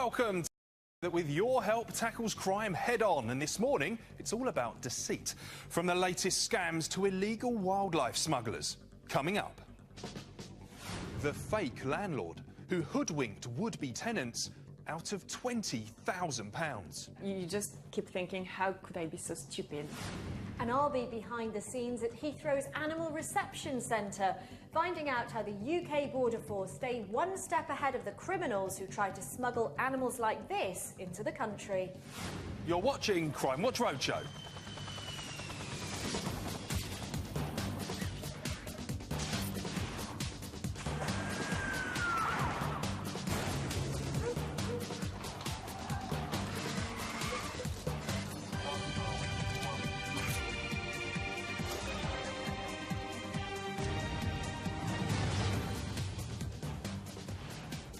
Welcome to that with your help tackles crime head on, and this morning it's all about deceit. From the latest scams to illegal wildlife smugglers. Coming up, the fake landlord who hoodwinked would-be tenants out of £20,000. You just keep thinking, how could I be so stupid? And I'll be behind the scenes at Heathrow's Animal Reception Centre, finding out how the UK Border Force stay one step ahead of the criminals who try to smuggle animals like this into the country. You're watching Crimewatch Roadshow.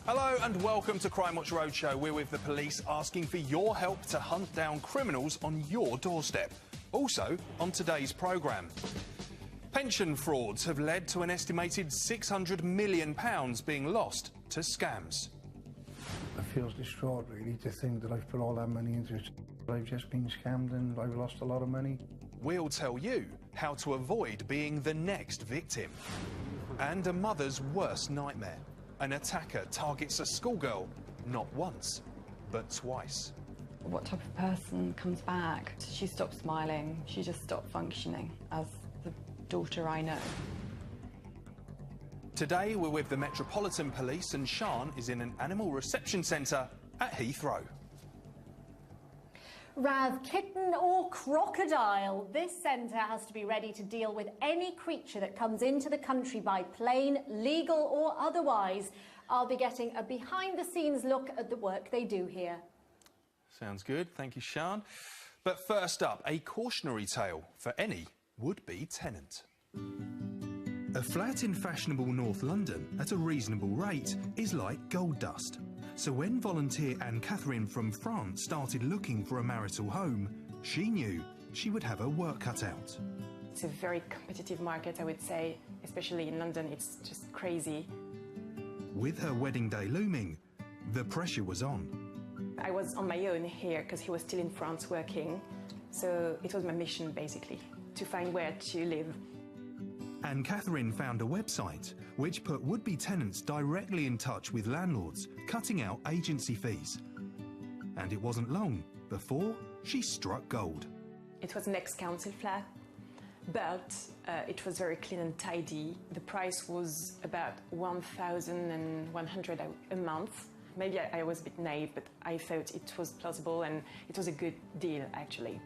Hello and welcome to Crimewatch Roadshow. We're with the police asking for your help to hunt down criminals on your doorstep. Also, on today's programme, pension frauds have led to an estimated £600 million being lost to scams. It feels distraught, really, to think that I've put all that money into it. I've just been scammed and I've lost a lot of money. We'll tell you how to avoid being the next victim. And a mother's worst nightmare. An attacker targets a schoolgirl, not once, but twice. What type of person comes back? She stopped smiling. She just stopped functioning as the daughter I know. Today we're with the Metropolitan Police and Sian is in an animal reception centre at Heathrow. Rav, kitten or crocodile, this centre has to be ready to deal with any creature that comes into the country by plane, legal or otherwise. I'll be getting a behind-the-scenes look at the work they do here. Sounds good, thank you, Sian. But first up, a cautionary tale for any would-be tenant. A flat in fashionable North London at a reasonable rate is like gold dust. So when volunteer Anne-Catherine from France started looking for a marital home, she knew she would have her work cut out. It's a very competitive market, I would say, especially in London. It's just crazy. With her wedding day looming, the pressure was on. I was on my own here because he was still in France working. So it was my mission, basically, to find where to live. Anne-Catherine found a website which put would-be tenants directly in touch with landlords, cutting out agency fees. And it wasn't long before she struck gold. It was an ex-council flat, but it was very clean and tidy. The price was about 1,100 a month. Maybe I was a bit naive, but I thought it was plausible and it was a good deal, actually.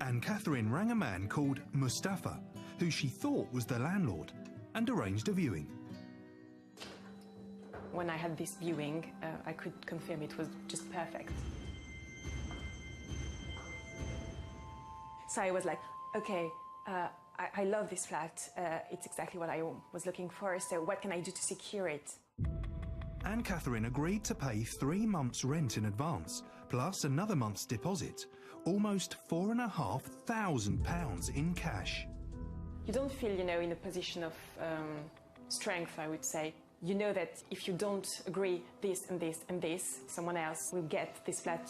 Anne-Catherine rang a man called Mustafa, who she thought was the landlord, and arranged a viewing. When I had this viewing, I could confirm it was just perfect. So I was like, okay, I love this flat. It's exactly what I was looking for, so what can I do to secure it? Anne-Catherine agreed to pay 3 months' rent in advance, plus another month's deposit, almost £4,500 in cash. You don't feel, in a position of strength, I would say. You know that if you don't agree this and this and this, someone else will get this flat.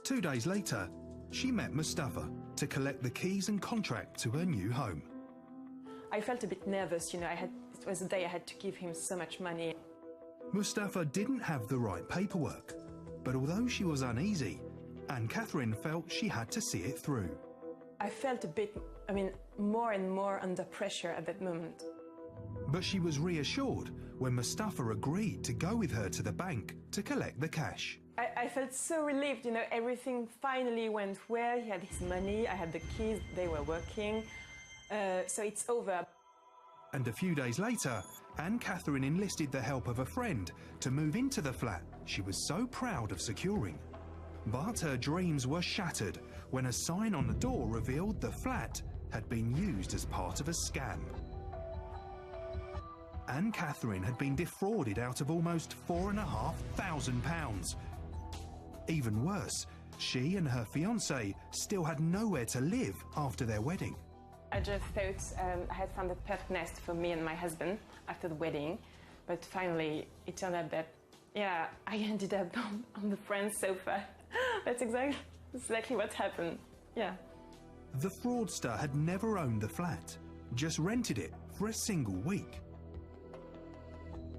2 days later, she met Mustafa to collect the keys and contract to her new home. I felt a bit nervous, it was the day I had to give him so much money. Mustafa didn't have the right paperwork, but although she was uneasy, Anne-Catherine felt she had to see it through. I felt a bit, more and more under pressure at that moment. But she was reassured when Mustafa agreed to go with her to the bank to collect the cash. I felt so relieved, everything finally went well. He had his money, I had the keys, they were working, so it's over. And a few days later, Anne-Catherine enlisted the help of a friend to move into the flat she was so proud of securing. But her dreams were shattered when a sign on the door revealed the flat had been used as part of a scam. Anne-Catherine had been defrauded out of almost £4,500. Even worse, she and her fiancé still had nowhere to live after their wedding. I just thought I had found the perfect nest for me and my husband after the wedding, but finally it turned out that Yeah, I ended up on the friend's sofa. That's exactly what happened. Yeah. The fraudster had never owned the flat, just rented it for a single week.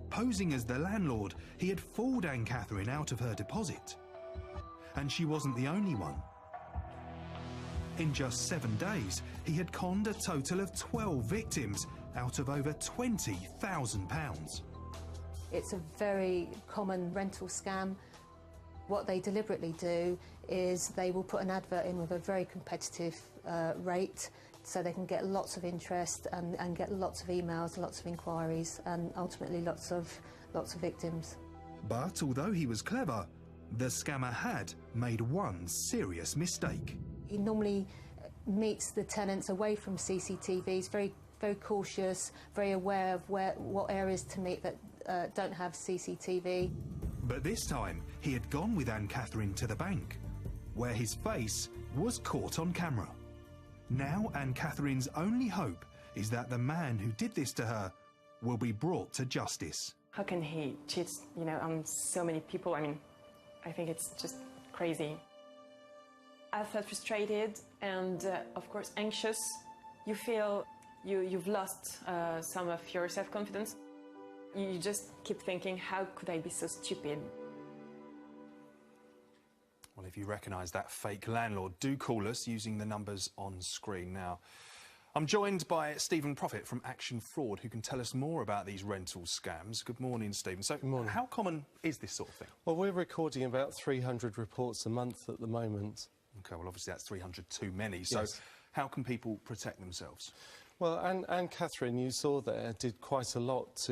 Posing as the landlord, he had fooled Anne-Catherine out of her deposit. And she wasn't the only one. In just 7 days, he had conned a total of 12 victims out of over £20,000. It's a very common rental scam. What they deliberately do is they will put an advert in with a very competitive rate so they can get lots of interest and get lots of emails, lots of inquiries and ultimately lots of victims. But although he was clever, the scammer had made one serious mistake. He normally meets the tenants away from CCTVs, very cautious, very aware of what areas to meet that don't have CCTV. But this time, he had gone with Anne-Catherine to the bank, where his face was caught on camera. Now Anne-Catherine's only hope is that the man who did this to her will be brought to justice. How can he cheat, on so many people? I mean, I think it's just crazy. I felt frustrated and, of course, anxious. You feel you've lost some of your self-confidence. You just keep thinking, how could I be so stupid? Well, if you recognise that fake landlord, do call us using the numbers on screen now. I'm joined by Stephen Prophet from Action Fraud, who can tell us more about these rental scams. Good morning, Stephen. So, Good morning. How common is this sort of thing? Well, we're recording about 300 reports a month at the moment. OK, well, obviously that's 300 too many. So Yes. How can people protect themselves? Well, Anne-Catherine, you saw there, did quite a lot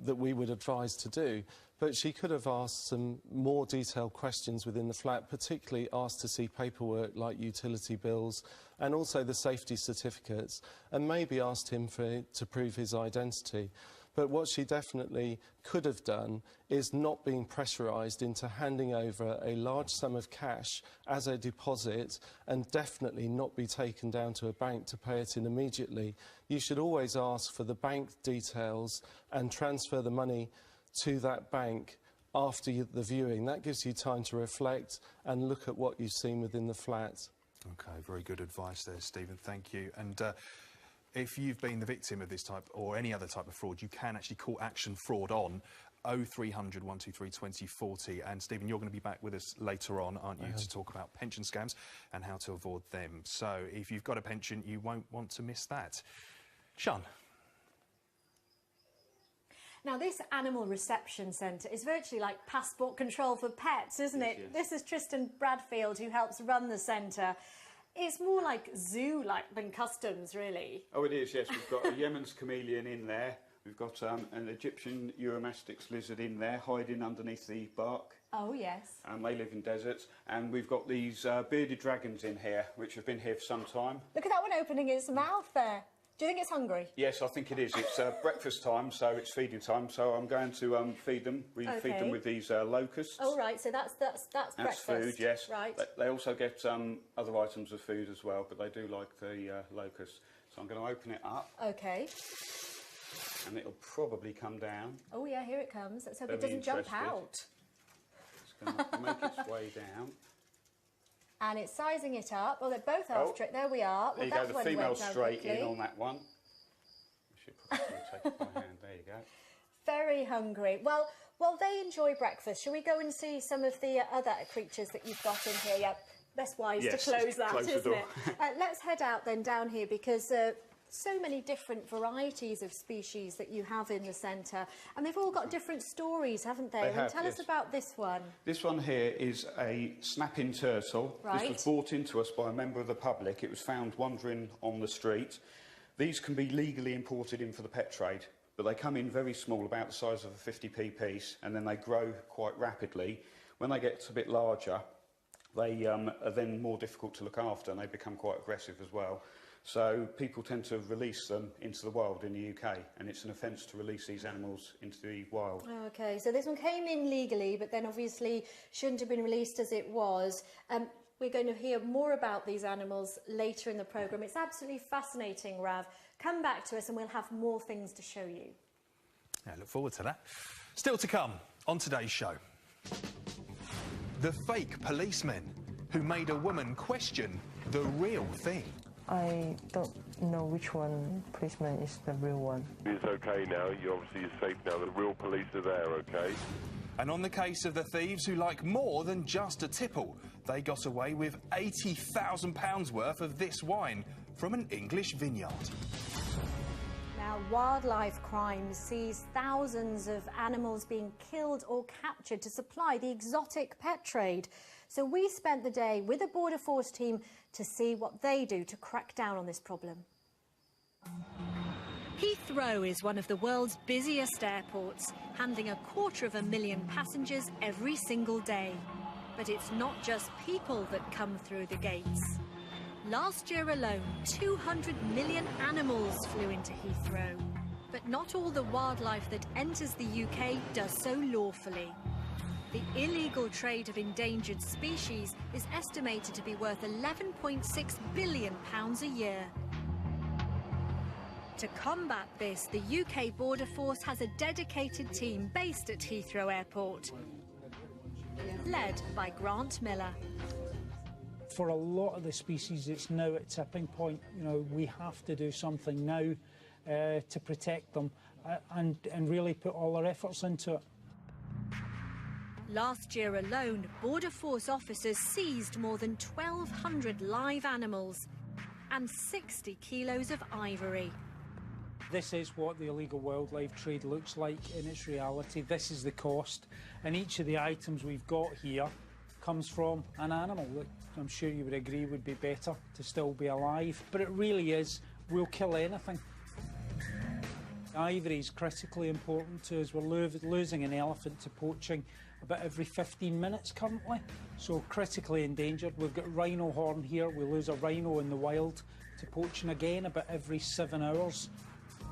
that we would advise to do, but she could have asked some more detailed questions within the flat, particularly asked to see paperwork like utility bills and also the safety certificates, and maybe asked him to prove his identity. But what she definitely could have done is not being pressurised into handing over a large sum of cash as a deposit and definitely not be taken down to a bank to pay it in immediately. You should always ask for the bank details and transfer the money to that bank after the viewing. That gives you time to reflect and look at what you've seen within the flat. OK, very good advice there, Stephen. Thank you. And if you've been the victim of this type or any other type of fraud, you can actually call Action Fraud on 0300 123 2040. And Stephen, you're going to be back with us later on, aren't you, to talk about pension scams and how to avoid them. So if you've got a pension, you won't want to miss that. Sian. Now, this animal reception centre is virtually like passport control for pets, isn't it? Yes. This is Tristan Bradfield, who helps run the centre. It's more like zoo-like than customs, really. Oh, it is, yes. We've got a Yemen's chameleon in there. We've got an Egyptian Eurymastix lizard in there, hiding underneath the bark. Oh, yes. They live in deserts. And we've got these bearded dragons in here, which have been here for some time. Look at that one opening its mouth there. Do you think it's hungry? Yes, I think it is. It's breakfast time, so it's feeding time. So I'm going to feed them. We feed them with these locusts. Oh, right, so that's breakfast. That's food, yes. Right. They also get other items of food as well, but they do like the locusts. So I'm going to open it up. OK. And it'll probably come down. Oh, yeah, here it comes. Let's hope it Very doesn't jump interested. out. It's going to make its way down. And it's sizing it up. Well, they're both after it. There we are. There you Well, go, that the one went female's down straight quickly. in on that one. I should probably take it by hand. There you go. Very hungry. Well, while they enjoy breakfast, shall we go and see some of the other creatures that you've got in here? Yep, best wise Yes, to close that, close the isn't door. it? Let's head out then down here because so many different varieties of species that you have in the centre, and they've all got different stories, haven't they? They have, Tell us yes. about this one. This one here is a snapping turtle. Right. This was brought into us by a member of the public. It was found wandering on the street. These can be legally imported in for the pet trade, but they come in very small, about the size of a 50p piece, and then they grow quite rapidly. When they get a bit larger, they are then more difficult to look after, and they become quite aggressive as well. So people tend to release them into the wild in the UK, and it's an offence to release these animals into the wild. OK, so this one came in legally, but then obviously shouldn't have been released as it was. We're going to hear more about these animals later in the programme. It's absolutely fascinating, Rav. Come back to us and we'll have more things to show you. Yeah, look forward to that. Still to come, On today's show, the fake policemen who made a woman question the real thing. I don't know which one policeman is the real one. It's okay now. You obviously are safe now. The real police are there, okay? And on the case of the thieves who like more than just a tipple, they got away with £80,000 worth of this wine from an English vineyard. Now, wildlife crime sees thousands of animals being killed or captured to supply the exotic pet trade. So we spent the day with a Border Force team to see what they do to crack down on this problem. Heathrow is one of the world's busiest airports, handling 250,000 passengers every single day. But it's not just people that come through the gates. Last year alone, 200 million animals flew into Heathrow. But not all the wildlife that enters the UK does so lawfully. The illegal trade of endangered species is estimated to be worth £11.6 billion a year. To combat this, the UK Border Force has a dedicated team based at Heathrow Airport, led by Grant Miller. For a lot of the species, it's now at tipping point. You know, we have to do something now to protect them and really put all our efforts into it. Last year alone, Border Force officers seized more than 1,200 live animals and 60 kilos of ivory. This is what the illegal wildlife trade looks like in its reality. This is the cost, and each of the items we've got here comes from an animal that I'm sure you would agree would be better to still be alive. But it really is, we'll kill anything. Ivory is critically important to us. We're losing an elephant to poaching about every 15 minutes currently, so critically endangered. We've got rhino horn here. We lose a rhino in the wild to poaching again about every 7 hours.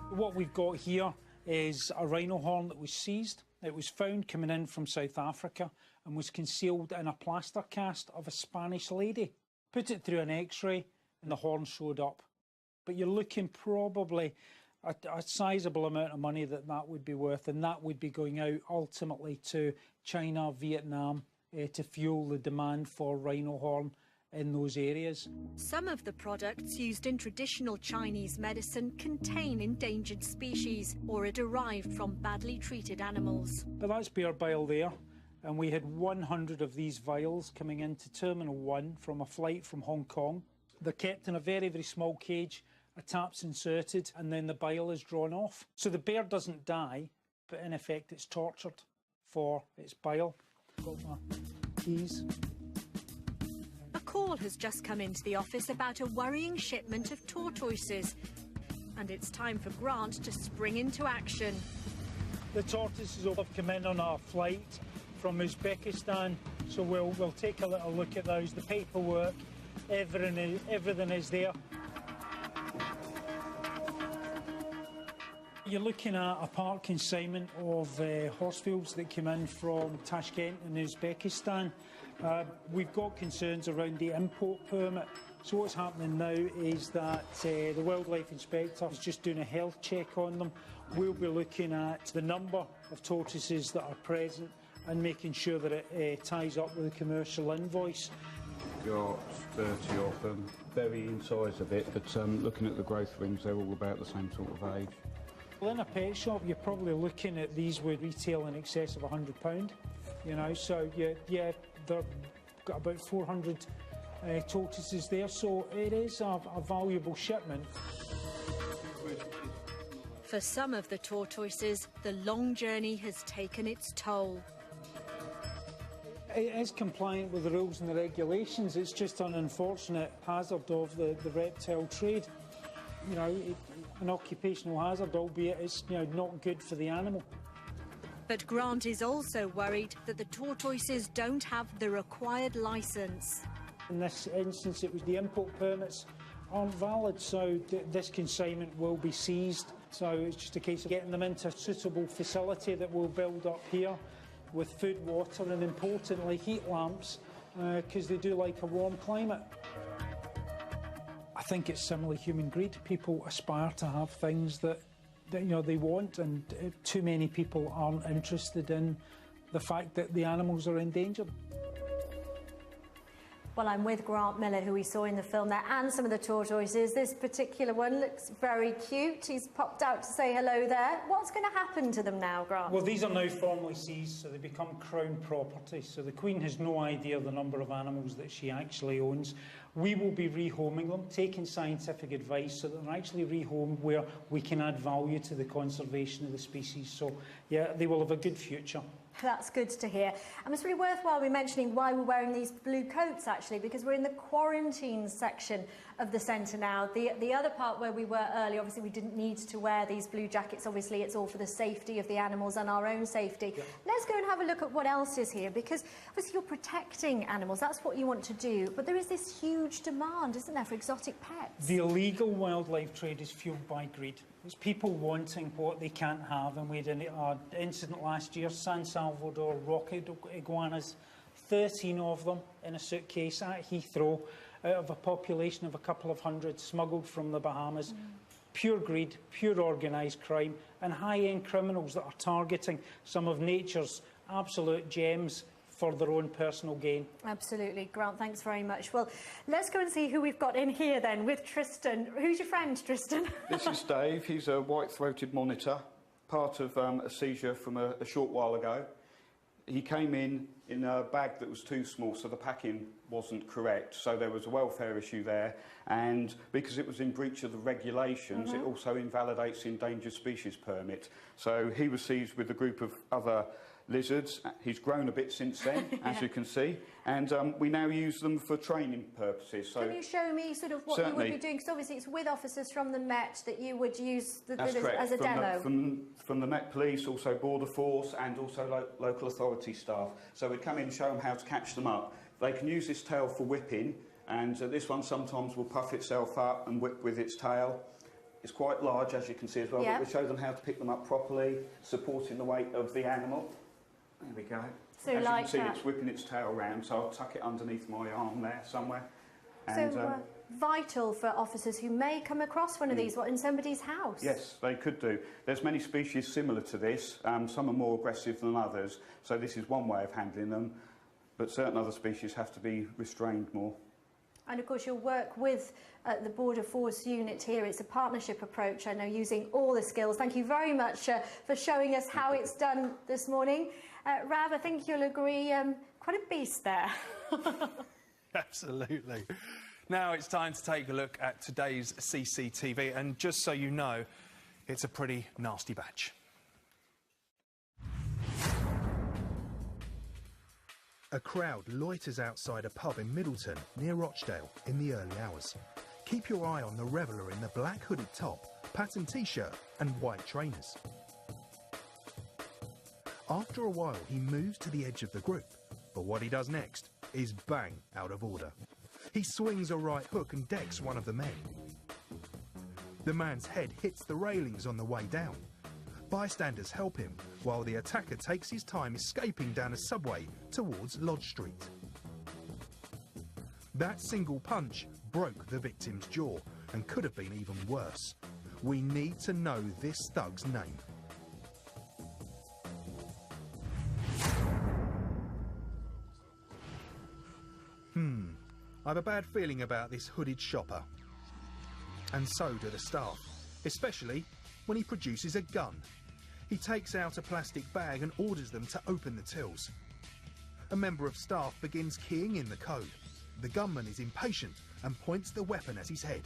What we've got here is a rhino horn that was seized. It was found coming in from South Africa and was concealed in a plaster cast of a Spanish lady. Put it through an X-ray and the horn showed up. But you're looking probably at a sizable amount of money that would be worth, and that would be going out ultimately to China, Vietnam, to fuel the demand for rhino horn in those areas. Some of the products used in traditional Chinese medicine contain endangered species or are derived from badly treated animals. But that's bear bile there, and we had 100 of these vials coming into Terminal 1 from a flight from Hong Kong. They're kept in a very, very small cage, a tap's inserted, and then the bile is drawn off. So the bear doesn't die, but in effect it's tortured for its bile. Got my keys. A call has just come into the office about a worrying shipment of tortoises, and it's time for Grant to spring into action. The tortoises have come in on our flight from Uzbekistan, so we'll take a little look at those. The paperwork, everything is there. You're looking at a part consignment of horsefields that came in from Tashkent in Uzbekistan. We've got concerns around the import permit. So what's happening now is that the wildlife inspector is just doing a health check on them. We'll be looking at the number of tortoises that are present and making sure that it ties up with a commercial invoice. Got 30 of them, vary in size a bit, but looking at the growth rings, they're all about the same sort of age. Well, in a pet shop, you're probably looking at these would retail in excess of £100, you know, so yeah, they've got about 400 tortoises there, so it is a valuable shipment. For some of the tortoises, the long journey has taken its toll. It is compliant with the rules and the regulations. It's just an unfortunate hazard of the reptile trade. You know, an occupational hazard, albeit it's not good for the animal. But Grant is also worried that the tortoises don't have the required licence. In this instance, it was the import permits aren't valid, so this consignment will be seized. So it's just a case of getting them into a suitable facility that we'll build up here with food, water and importantly heat lamps, because they do like a warm climate. I think it's similarly human greed. People aspire to have things that they want, and too many people aren't interested in the fact that the animals are endangered. Well, I'm with Grant Miller, who we saw in the film there, and some of the tortoises. This particular one looks very cute. He's popped out to say hello there. What's going to happen to them now, Grant? Well, these are now formally seized, so they become Crown property. So the Queen has no idea the number of animals that she actually owns. We will be rehoming them, taking scientific advice so that they're actually rehomed where we can add value to the conservation of the species. So, yeah, they will have a good future. That's good to hear. And it's really worthwhile me mentioning why we're wearing these blue coats, actually, because we're in the quarantine section of the centre now. The other part where we were earlier, obviously we didn't need to wear these blue jackets. Obviously, it's all for the safety of the animals and our own safety. Yep. Let's go and have a look at what else is here, because obviously you're protecting animals. That's what you want to do. But there is this huge demand, isn't there, for exotic pets? The illegal wildlife trade is fuelled by greed. It's people wanting what they can't have, and we had an incident last year, San Salvador rocket iguanas, 13 of them in a suitcase at Heathrow, out of a population of a couple of hundred, smuggled from the Bahamas. Pure greed, pure organised crime, and high-end criminals that are targeting some of nature's absolute gems for their own personal gain. Absolutely. Grant, thanks very much. Well, let's go and see who we've got in here then with Tristan. Who's your friend, Tristan? This is Dave. He's a white-throated monitor, part of a seizure from a short while ago. He came in a bag that was too small, so the packing wasn't correct. So there was a welfare issue there, and because it was in breach of the regulations, it also invalidates the endangered species permit. So he was seized with a group of other lizards. He's grown a bit since then, as you can see, and we now use them for training purposes. So can you show me sort of what you would be doing? Because obviously it's with officers from the Met that you would use as a demo. From the Met Police, also Border Force, and also local authority staff. So we'd come in and show them how to catch them up. They can use this tail for whipping, and this one sometimes will puff itself up and whip with its tail. It's quite large, as you can see as well, but we show them how to pick them up properly, supporting the weight of the animal. There we go. So as like you can see, it's whipping its tail round, so I'll tuck it underneath my arm there somewhere. And, so vital for officers who may come across one of these in somebody's house. Yes, they could do. There's many species similar to this. Some are more aggressive than others, so this is one way of handling them, but certain other species have to be restrained more. And of course you'll work with the Border Force unit here. It's a partnership approach, I know, using all the skills. Thank you very much for showing us how it's done this morning. Rav, I think you'll agree, quite a beast there. Absolutely. Now it's time to take a look at today's CCTV, and just so you know, it's a pretty nasty batch. A crowd loiters outside a pub in Middleton, near Rochdale, in the early hours. Keep your eye on the reveller in the black hooded top, patterned t-shirt and white trainers. After a while, he moves to the edge of the group, but what he does next is bang out of order. He swings a right hook and decks one of the men. The man's head hits the railings on the way down. Bystanders help him, while the attacker takes his time escaping down a subway towards Lodge Street. That single punch broke the victim's jaw and could have been even worse. We need to know this thug's name. I have a bad feeling about this hooded shopper. And so do the staff, especially when he produces a gun. He takes out a plastic bag and orders them to open the tills. A member of staff begins keying in the code. The gunman is impatient and points the weapon at his head.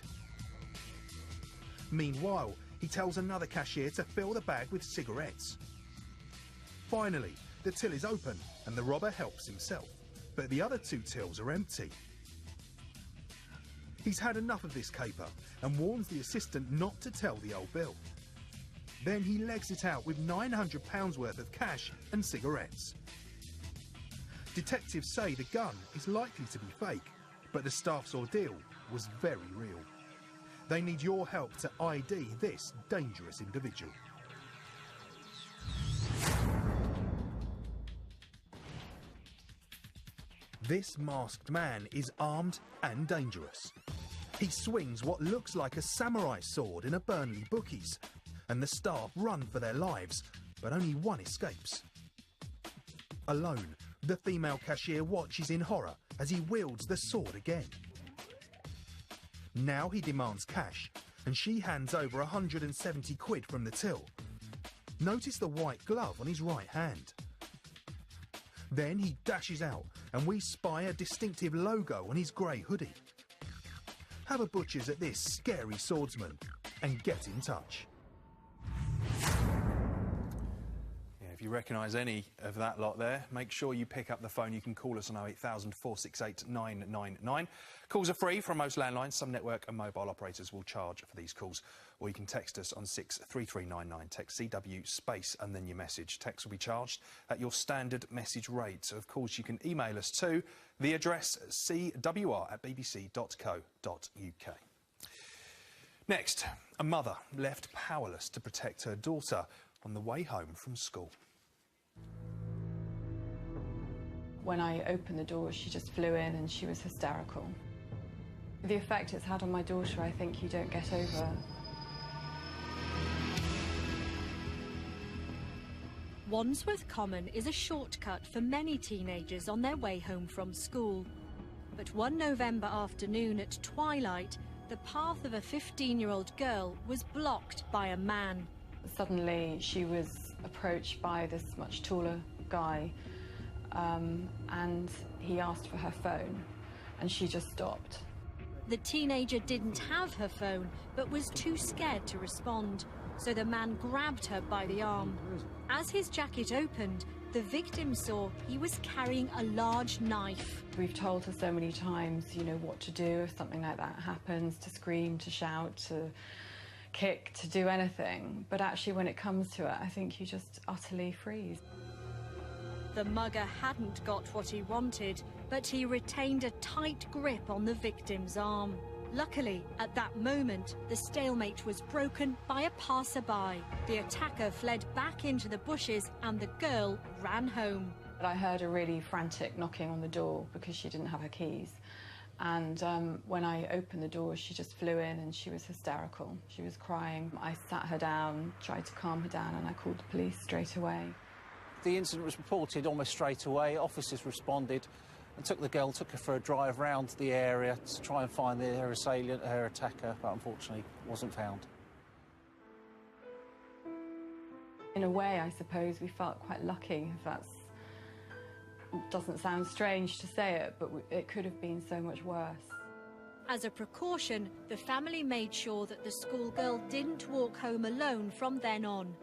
Meanwhile, he tells another cashier to fill the bag with cigarettes. Finally, the till is open and the robber helps himself, but the other two tills are empty. He's had enough of this caper and warns the assistant not to tell the old bill. Then he legs it out with £900 worth of cash and cigarettes. Detectives say the gun is likely to be fake, but the staff's ordeal was very real. They need your help to ID this dangerous individual. This masked man is armed and dangerous. He swings what looks like a samurai sword in a Burnley bookies, and the staff run for their lives, but only one escapes. Alone, the female cashier watches in horror as he wields the sword again. Now he demands cash, and she hands over 170 quid from the till. Notice the white glove on his right hand. Then he dashes out, and we spy a distinctive logo on his grey hoodie. Have a butcher's at this scary swordsman and get in touch. If you recognise any of that lot there, make sure you pick up the phone. You can call us on 08000 468 999. Calls are free from most landlines. Some network and mobile operators will charge for these calls. Or you can text us on 63399. Text CW space and then your message. Text will be charged at your standard message rate. So, of course, you can email us to the address cwr@bbc.co.uk. Next, a mother left powerless to protect her daughter on the way home from school. When I opened the door, she just flew in and she was hysterical. The effect it's had on my daughter, I think you don't get over. Wandsworth Common is a shortcut for many teenagers on their way home from school. But one November afternoon at twilight, the path of a 15-year-old girl was blocked by a man. Suddenly, she was approached by this much taller guy, and he asked for her phone, and she just stopped. The teenager didn't have her phone, but was too scared to respond, so the man grabbed her by the arm. As his jacket opened, the victim saw he was carrying a large knife. We've told her so many times, you know, what to do if something like that happens, to scream, to shout, to kick, to do anything. But actually, when it comes to it, I think you just utterly freeze. The mugger hadn't got what he wanted, but he retained a tight grip on the victim's arm. Luckily, at that moment, the stalemate was broken by a passerby. The attacker fled back into the bushes and the girl ran home. But I heard a really frantic knocking on the door because she didn't have her keys. And when I opened the door, she just flew in and she was hysterical. She was crying. I sat her down, tried to calm her down, and I called the police straight away. The incident was reported almost straight away. Officers responded and took her for a drive around the area to try and find her assailant, her attacker, but unfortunately wasn't found. In a way, I suppose we felt quite lucky, if that doesn't sound strange to say it, but it could have been so much worse. As a precaution, the family made sure that the schoolgirl didn't walk home alone from then on.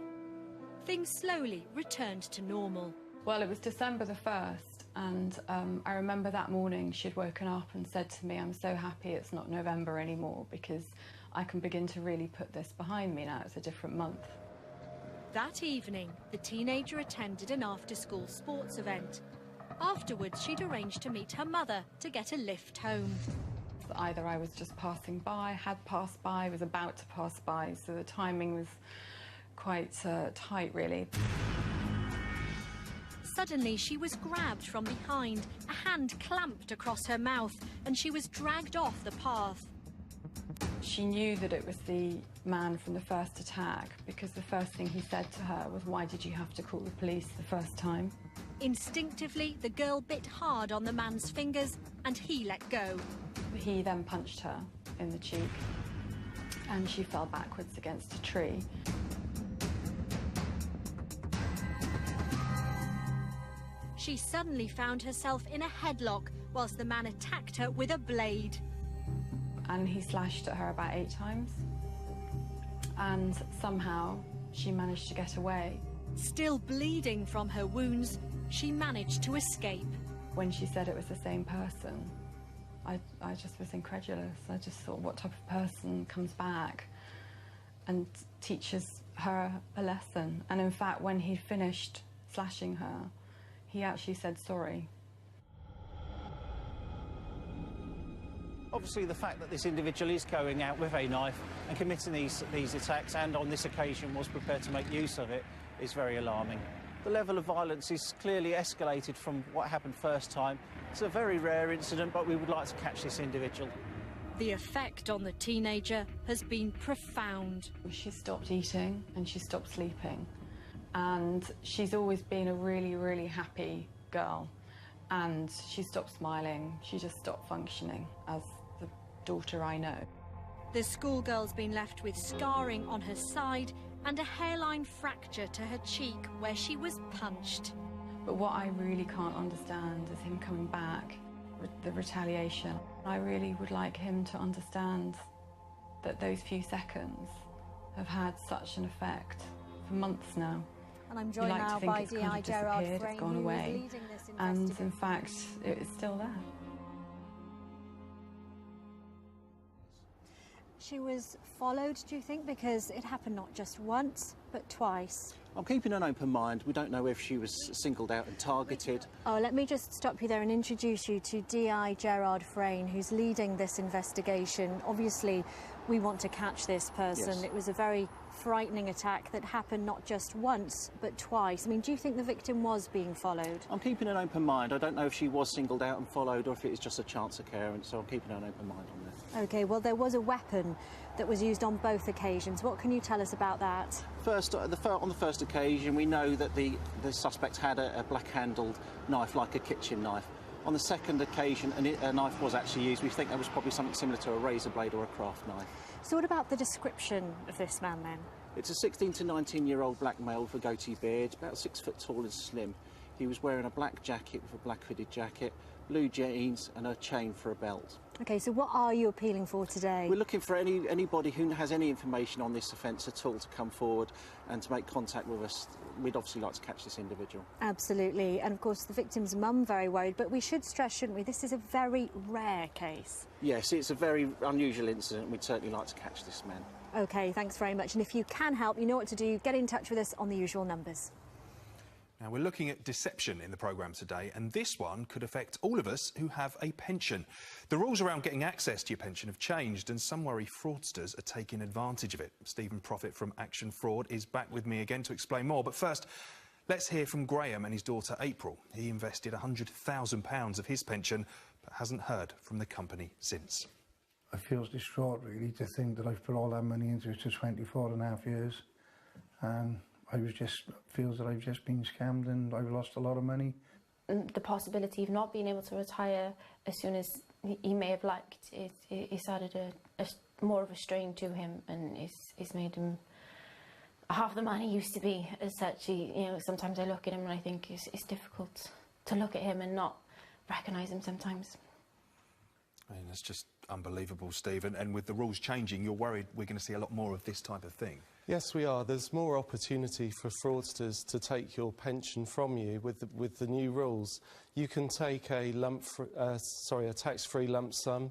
Things slowly returned to normal. Well, it was December the 1st, and I remember that morning she'd woken up and said to me, "I'm so happy it's not November anymore because I can begin to really put this behind me now. It's a different month." That evening, the teenager attended an after-school sports event. Afterwards, she'd arranged to meet her mother to get a lift home. Either I was just passing by, had passed by, was about to pass by, so the timing was quite tight, really. Suddenly, she was grabbed from behind, a hand clamped across her mouth, and she was dragged off the path. She knew that it was the man from the first attack because the first thing he said to her was, "Why did you have to call the police the first time?" Instinctively, the girl bit hard on the man's fingers and he let go. He then punched her in the cheek and she fell backwards against a tree. She suddenly found herself in a headlock whilst the man attacked her with a blade. And he slashed at her about 8 times. And somehow she managed to get away. Still bleeding from her wounds, she managed to escape. When she said it was the same person, I just was incredulous. I just thought, what type of person comes back and teaches her a lesson? And in fact, when he finished slashing her, he actually said sorry. Obviously, the fact that this individual is going out with a knife and committing these attacks, and on this occasion was prepared to make use of it, is very alarming. The level of violence is clearly escalated from what happened first time. It's a very rare incident, but we would like to catch this individual. The effect on the teenager has been profound. She stopped eating and she stopped sleeping. And she's always been a really, really happy girl, and she stopped smiling. She just stopped functioning as the daughter I know. The schoolgirl's been left with scarring on her side and a hairline fracture to her cheek where she was punched. But what I really can't understand is him coming back, the retaliation. I really would like him to understand that those few seconds have had such an effect for months now. And I'm joined now by DI Gerard Frayne, gone away, leading this and in fact, it's still there. She was followed, do you think, because it happened not just once, but twice? I'm keeping an open mind. We don't know if she was singled out and targeted. Oh, let me just stop you there and introduce you to DI Gerard Frayne, who's leading this investigation. Obviously, we want to catch this person. Yes. It was a very frightening attack that happened not just once, but twice. I mean, do you think the victim was being followed? I'm keeping an open mind. I don't know if she was singled out and followed or if it is just a chance occurrence, so I'm keeping an open mind on this. OK, well, there was a weapon that was used on both occasions. What can you tell us about that? First, on the first occasion, we know that the suspect had a black-handled knife, like a kitchen knife. On the second occasion, a knife was actually used. We think that was probably something similar to a razor blade or a craft knife. So what about the description of this man, then? It's a 16 to 19-year-old black male with a goatee beard, about 6 foot tall and slim. He was wearing a black jacket with a black hooded jacket, blue jeans and a chain for a belt. OK, so what are you appealing for today? We're looking for anybody who has any information on this offence at all to come forward and to make contact with us. We'd obviously like to catch this individual. Absolutely. And, of course, the victim's mum very worried. But we should stress, shouldn't we, this is a very rare case. Yes, it's a very unusual incident. We'd certainly like to catch this man. OK, thanks very much. And if you can help, you know what to do. Get in touch with us on the usual numbers. Now, we're looking at deception in the programme today, and this one could affect all of us who have a pension. The rules around getting access to your pension have changed, and some worry fraudsters are taking advantage of it. Stephen Prophet from Action Fraud is back with me again to explain more. But first, let's hear from Graham and his daughter April. He invested £100,000 of his pension, but hasn't heard from the company since. I feel distraught, really, to think that I've put all that money into it for 24.5 years. And feels that I've just been scammed and I've lost a lot of money. The possibility of not being able to retire as soon as he may have liked, it's added more of a strain to him, and it's made him half the man he used to be. As such, sometimes I look at him and I think it's difficult to look at him and not recognise him sometimes. I mean, it's just unbelievable, Stephen. And with the rules changing, you're worried we're going to see a lot more of this type of thing. Yes, we are. There's more opportunity for fraudsters to take your pension from you with the new rules. You can take a tax-free lump sum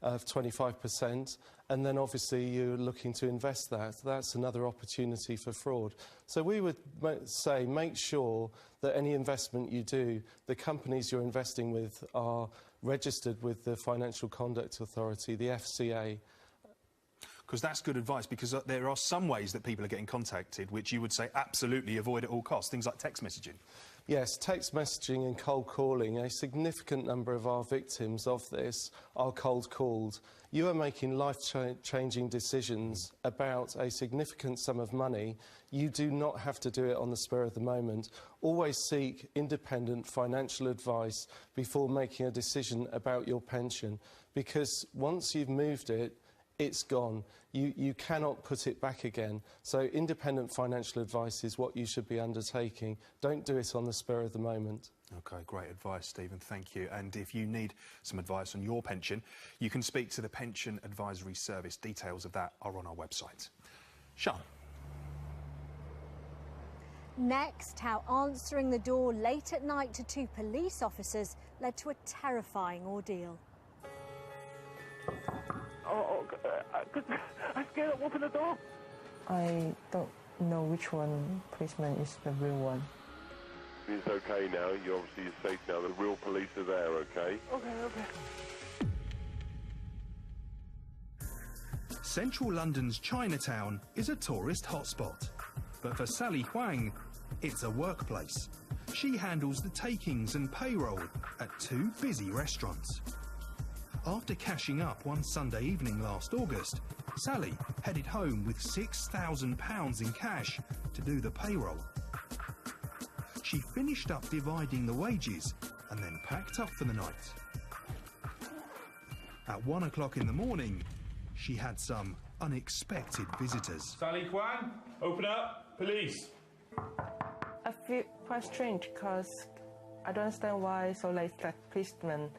of 25%, and then obviously you're looking to invest that. That's another opportunity for fraud. So we would say make sure that any investment you do, the companies you're investing with are registered with the Financial Conduct Authority, the FCA. Because that's good advice, because there are some ways that people are getting contacted which you would say absolutely avoid at all costs, things like text messaging. Yes, text messaging and cold calling. A significant number of our victims of this are cold called. You are making life-changing decisions about a significant sum of money. You do not have to do it on the spur of the moment. Always seek independent financial advice before making a decision about your pension, because once you've moved it, it's gone. You cannot put it back again. So independent financial advice is what you should be undertaking. Don't do it on the spur of the moment. OK, great advice, Stephen. Thank you. And if you need some advice on your pension, you can speak to the Pension Advisory Service. Details of that are on our website. Sean. Next, how answering the door late at night to 2 police officers led to a terrifying ordeal. I'm scared of opening the door. I don't know which one policeman is the real one. It's okay now. You're obviously safe now. The real police are there, okay? Okay. Central London's Chinatown is a tourist hotspot. But for Sally Huang, it's a workplace. She handles the takings and payroll at 2 busy restaurants. After cashing up one Sunday evening last August, Sally headed home with £6,000 in cash to do the payroll. She she finished up dividing the wages and then packed up for the night. At 1 o'clock in the morning, she had some unexpected visitors. Sally Kwan, open up, police. I feel quite strange because I don't understand why so late that policeman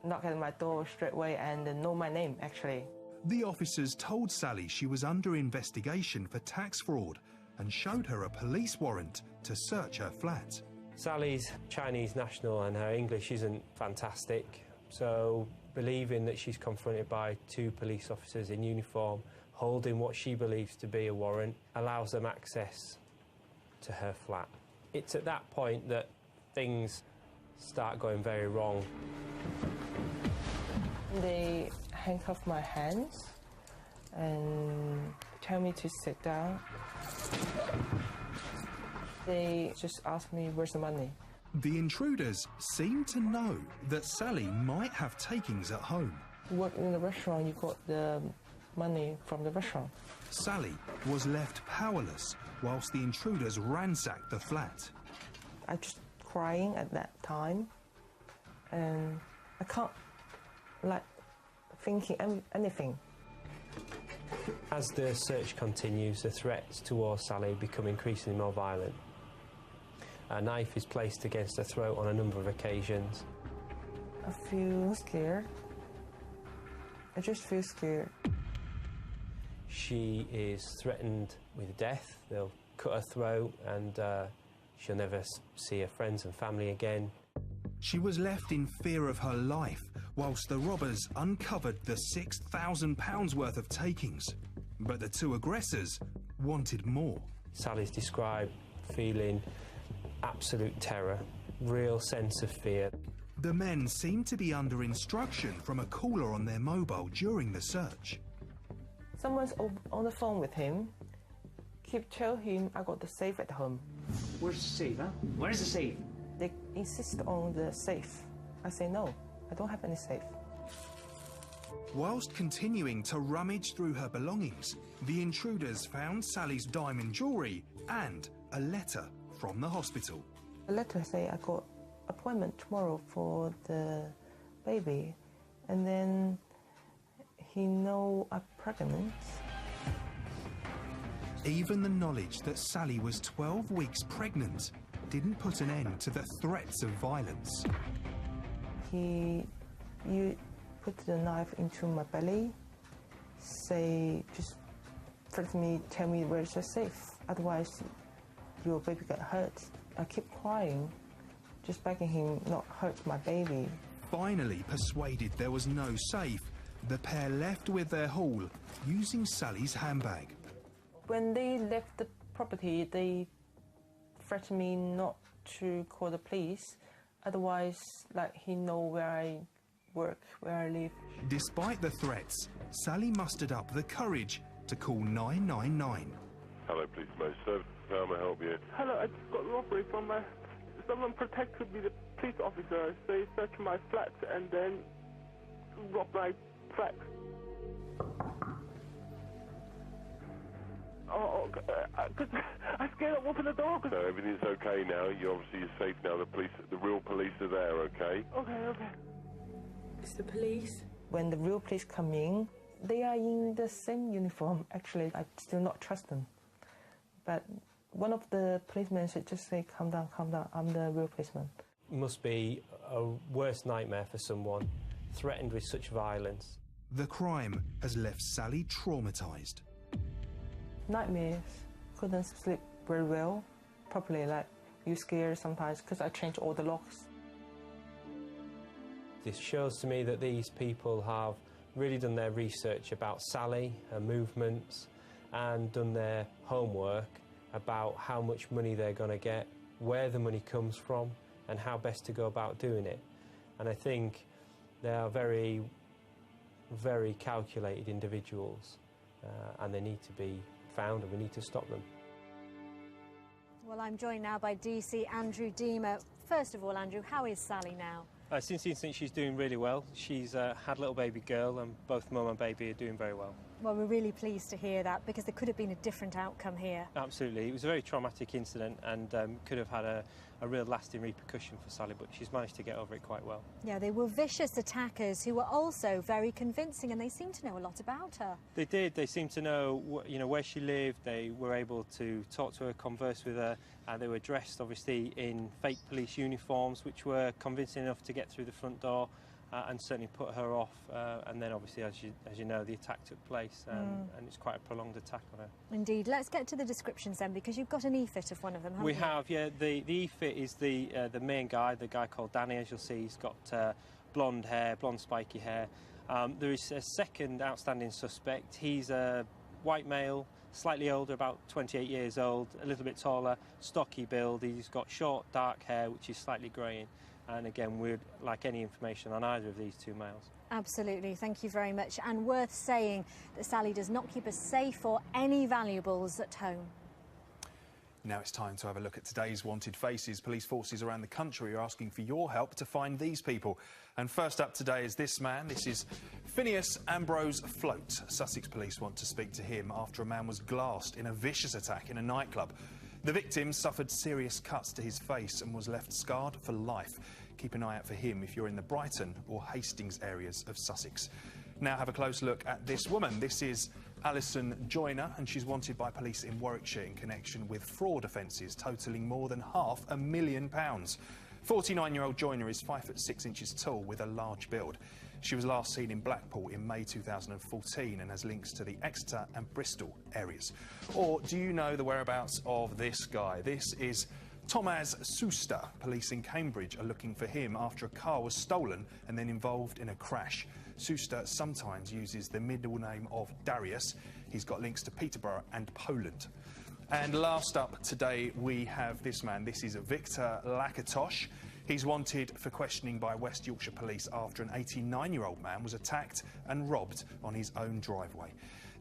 knocked at my door straight away and know my name, actually. The officers told Sally she was under investigation for tax fraud and showed her a police warrant to search her flat. Sally's Chinese national and her English isn't fantastic, so believing that she's confronted by two police officers in uniform holding what she believes to be a warrant allows them access to her flat. It's at that point that things start going very wrong. They handcuffed my hands and tell me to sit down. They just asked me, where's the money? The intruders seemed to know that Sally might have takings at home. You work in the restaurant, you got the money from the restaurant. Sally was left powerless whilst the intruders ransacked the flat. I just crying at that time, and I can't, thinking anything. As the search continues, the threats towards Sally become increasingly more violent. A knife is placed against her throat on a number of occasions. I feel scared. I just feel scared. She is threatened with death. They'll cut her throat and she'll never see her friends and family again. She was left in fear of her life whilst the robbers uncovered the £6,000 worth of takings. But the two aggressors wanted more. Sally's described feeling absolute terror, real sense of fear. The men seemed to be under instruction from a caller on their mobile during the search. Someone's on the phone with him. Keep tell him I got the safe at home. Where's the safe, huh? Where's the safe? They insist on the safe. I say no, I don't have any safe. Whilst continuing to rummage through her belongings, the intruders found Sally's diamond jewellery and a letter from the hospital. The letter say I got appointment tomorrow for the baby, and then he know I'm pregnant. Even the knowledge that Sally was 12 weeks pregnant didn't put an end to the threats of violence. You put the knife into my belly, say just threaten me, tell me where's the safe, otherwise your baby get hurt. I keep crying, just begging him not hurt my baby. Finally persuaded there was no safe, the pair left with their haul using Sally's handbag. When they left the property, they threatened me not to call the police, otherwise he know where I work, where I live. Despite the threats, Sally mustered up the courage to call 999. Hello, police most service. How may I help you? Hello, I just got robbery from someone protected me, the police officer. So he searched my flat and then robbed my flat. I scared to open the door. No, everything's okay now. You're safe now. The real police are there, okay? Okay. It's the police. When the real police come in, they are in the same uniform. Actually, I still not trust them. But one of the policemen should just say, calm down, I'm the real policeman. It must be a worst nightmare for someone threatened with such violence. The crime has left Sally traumatised. Nightmares. Couldn't sleep very well, properly, you scared sometimes because I changed all the locks. This shows to me that these people have really done their research about Sally, her movements, and done their homework about how much money they're going to get, where the money comes from, and how best to go about doing it. And I think they are very, very calculated individuals, and they need to be found, and we need to stop them. Well, I'm joined now by DC Andrew Deemer. First of all, Andrew, how is Sally now? Since the incident, she's doing really well. She's had a little baby girl, and both mum and baby are doing very well. Well, we're really pleased to hear that, because there could have been a different outcome here. Absolutely. It was a very traumatic incident and could have had a real lasting repercussion for Sally, but she's managed to get over it quite well. Yeah, they were vicious attackers who were also very convincing, and they seemed to know a lot about her. They did. They seemed to know, where she lived. They were able to talk to her, converse with her. They were dressed, obviously, in fake police uniforms, which were convincing enough to get through the front door. And certainly put her off, and then obviously, as you know, the attack took place, and it's quite a prolonged attack on her. Indeed. Let's get to the descriptions then, because you've got an e-fit of one of them, haven't you? We have, yeah. The e-fit is the main guy, the guy called Danny, as you'll see. He's got blonde hair, blonde spiky hair. There is a second outstanding suspect. He's a white male, slightly older, about 28 years old, a little bit taller, stocky build. He's got short, dark hair, which is slightly greying. And again, we'd like any information on either of these two males. Absolutely, thank you very much. And worth saying that Sally does not keep a safe or any valuables at home. Now it's time to have a look at today's wanted faces. Police forces around the country are asking for your help to find these people. And first up today is this man. This is Phineas Ambrose Float. Sussex police want to speak to him after a man was glassed in a vicious attack in a nightclub. The victim suffered serious cuts to his face and was left scarred for life. Keep an eye out for him if you're in the Brighton or Hastings areas of Sussex. Now have a close look at this woman. This is Alison Joyner, and she's wanted by police in Warwickshire in connection with fraud offences totalling more than £500,000. 49-year-old Joyner is 5'6" tall with a large build. She was last seen in Blackpool in May 2014 and has links to the Exeter and Bristol areas. Or do you know the whereabouts of this guy? This is Thomas Suster. Police in Cambridge are looking for him after a car was stolen and then involved in a crash. Suster sometimes uses the middle name of Darius. He's got links to Peterborough and Poland. And last up today we have this man. This is Victor Lakatosh. He's wanted for questioning by West Yorkshire Police after an 89-year-old man was attacked and robbed on his own driveway.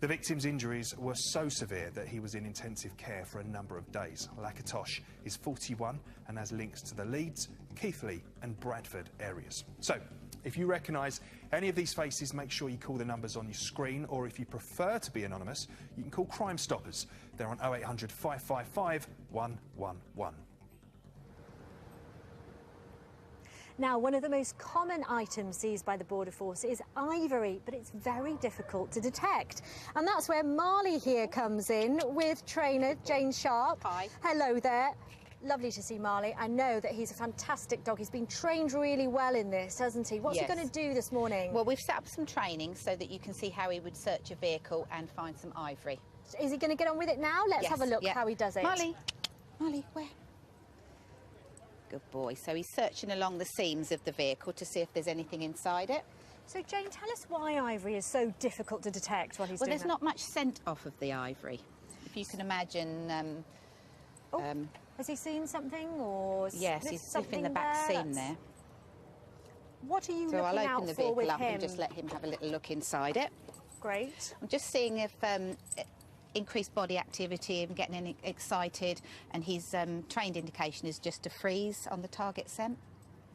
The victim's injuries were so severe that he was in intensive care for a number of days. Lakatosh is 41 and has links to the Leeds, Keighley and Bradford areas. So, if you recognise any of these faces, make sure you call the numbers on your screen, or if you prefer to be anonymous, you can call Crime Stoppers. They're on 0800 555 111. Now, one of the most common items seized by the Border Force is ivory, but it's very difficult to detect. And that's where Marley here comes in with trainer Jane Sharp. Hi. Hello there. Lovely to see Marley. I know that he's a fantastic dog. He's been trained really well in this, hasn't he? What's he going to do this morning? Well, we've set up some training so that you can see how he would search a vehicle and find some ivory. Is he going to get on with it now? Let's have a look how he does it. Marley, where? Good boy. So he's searching along the seams of the vehicle to see if there's anything inside it. So, Jane, tell us why ivory is so difficult to detect while he's doing Well, there's that. not much scent off of the ivory. If you can imagine... has he seen something or... Yes, he's sniffing the back seam there. What are you so looking I'll out open the for with vehicle up him? and just let him have a little look inside it. Great. I'm just seeing if increased body activity and getting excited, and his trained indication is just to freeze on the target scent.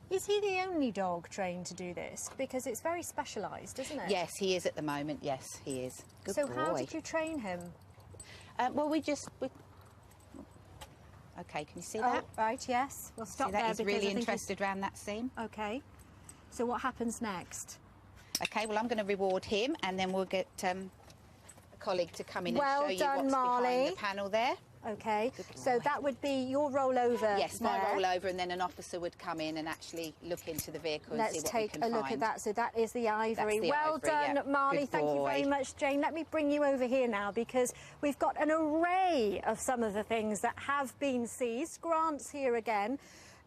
Is he the only dog trained to do this? Because it's very specialised, isn't it? Yes, he is at the moment. Yes, he is. Good so boy. How did you train him? Well, we... OK, can you see that? Right, yes. We'll stop see that? there. He's because really I think interested around that seam. OK. So what happens next? OK, well, I'm going to reward him, and then we'll get a colleague to come in and show you what's Marley. behind the panel there. OK, so that would be your rollover. Yes, my rollover, and then an officer would come in and actually look into the vehicle and see what we can find. Let's take a look at that. So that is the ivory. That's the well ivory, done, yeah. Marley. Good Thank you very boy. much, Jane. Let me bring you over here now, because we've got an array of some of the things that have been seized. Grant's here again.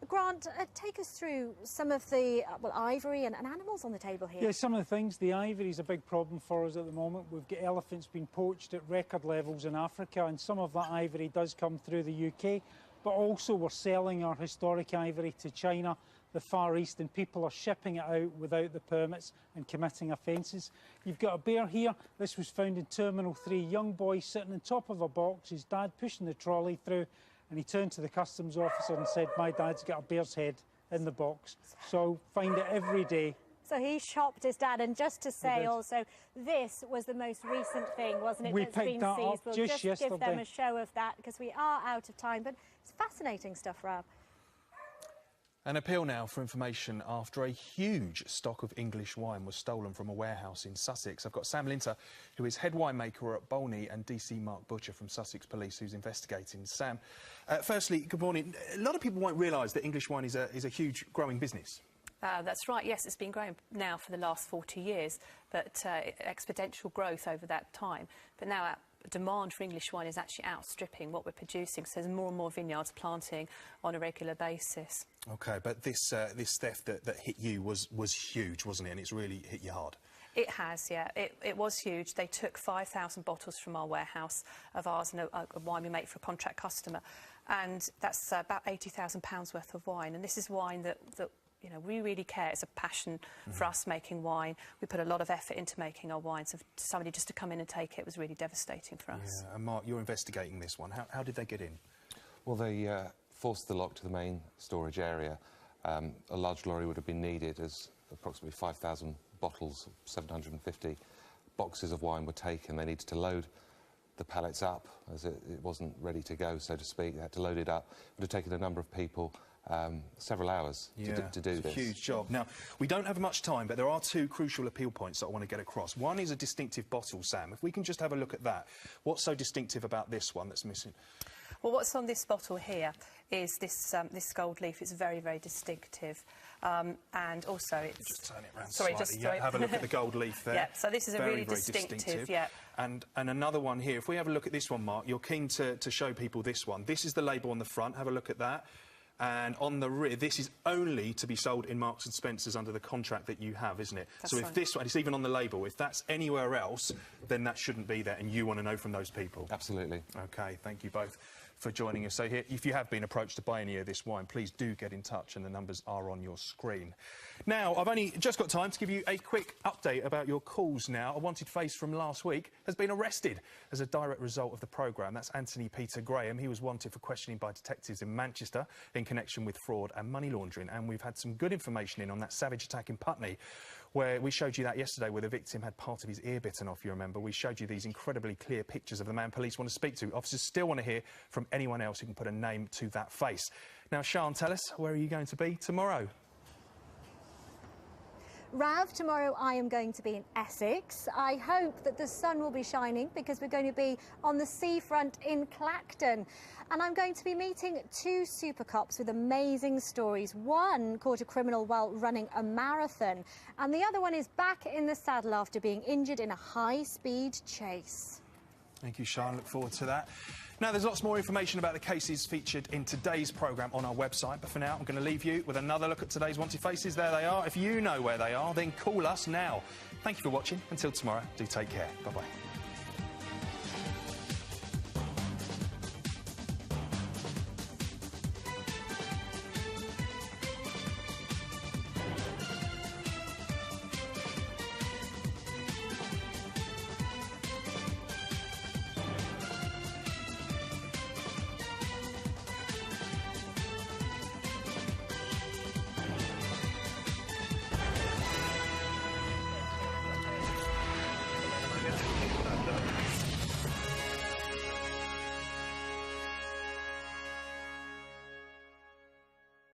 Grant, take us through some of the ivory and animals on the table here. Yeah, some of the things. The ivory is a big problem for us at the moment. We've got elephants being poached at record levels in Africa, and some of that ivory does come through the UK. But also we're selling our historic ivory to China, the Far East, and people are shipping it out without the permits and committing offences. You've got a bear here. This was found in Terminal 3. Young boy sitting on top of a box, his dad pushing the trolley through, and he turned to the customs officer and said, "My dad's got a bear's head in the box." So find it every day. So he shopped his dad, and just to say also, this was the most recent thing, wasn't it? We that's picked been that seized. up We'll just give them yesterday. a show of that because we are out of time. But it's fascinating stuff, Rav. An appeal now for information after a huge stock of English wine was stolen from a warehouse in Sussex. I've got Sam Linter, who is head winemaker at Bolney, and DC Mark Butcher from Sussex Police, who's investigating. Sam, firstly, good morning. A lot of people won't realise that English wine is a huge growing business. That's right, yes, it's been growing now for the last 40 years, but exponential growth over that time. But now demand for English wine is actually outstripping what we're producing, so there's more and more vineyards planting on a regular basis. OK, but this theft that hit you was huge, wasn't it? And it's really hit you hard. It has, yeah. It was huge. They took 5,000 bottles from our warehouse of ours and a wine we make for a contract customer. And that's about £80,000 worth of wine. And this is wine that you know, we really care. It's a passion for us making wine. We put a lot of effort into making our wine. So for somebody just to come in and take it was really devastating for us. Yeah, and Mark, you're investigating this one. How did they get in? Well, they forced the lock to the main storage area. A large lorry would have been needed as approximately 5,000 bottles, 750 boxes of wine were taken. They needed to load the pallets up as it wasn't ready to go, so to speak. They had to load it up. It would have taken a number of people several hours to do this. Huge job. Now, we don't have much time, but there are two crucial appeal points that I want to get across. One is a distinctive bottle, Sam. If we can just have a look at that. What's so distinctive about this one that's missing? Well, what's on this bottle here is this gold leaf. It's very, very distinctive. And also it's... Just turn it around sorry, slightly. sorry. Have a look at the gold leaf there. Yeah, so this is very, a really very distinctive, yeah. And another one here. If we have a look at this one, Mark, you're keen to show people this one. This is the label on the front. Have a look at that. And on the rear, this is only to be sold in Marks and Spencer's under the contract that you have, isn't it? That's so if right. this one, it's even on the label, if that's anywhere else, then that shouldn't be there, and you want to know from those people. Absolutely. OK, thank you both for joining us. So here, if you have been approached to buy any of this wine, please do get in touch, and the numbers are on your screen. Now, I've only just got time to give you a quick update about your calls now. A wanted face from last week has been arrested as a direct result of the programme. That's Anthony Peter Graham. He was wanted for questioning by detectives in Manchester in connection with fraud and money laundering. And we've had some good information in on that savage attack in Putney, where we showed you that yesterday, where the victim had part of his ear bitten off, you remember. We showed you these incredibly clear pictures of the man police want to speak to. Officers still want to hear from anyone else who can put a name to that face. Now, Sian, tell us, where are you going to be tomorrow? Rav, tomorrow I am going to be in Essex. I hope that the sun will be shining because we're going to be on the seafront in Clacton. And I'm going to be meeting two super cops with amazing stories. One caught a criminal while running a marathon, and the other one is back in the saddle after being injured in a high-speed chase. Thank you, Sian. Look forward to that. Now, there's lots more information about the cases featured in today's programme on our website, but for now, I'm going to leave you with another look at today's wanted faces. There they are. If you know where they are, then call us now. Thank you for watching. Until tomorrow, do take care. Bye-bye.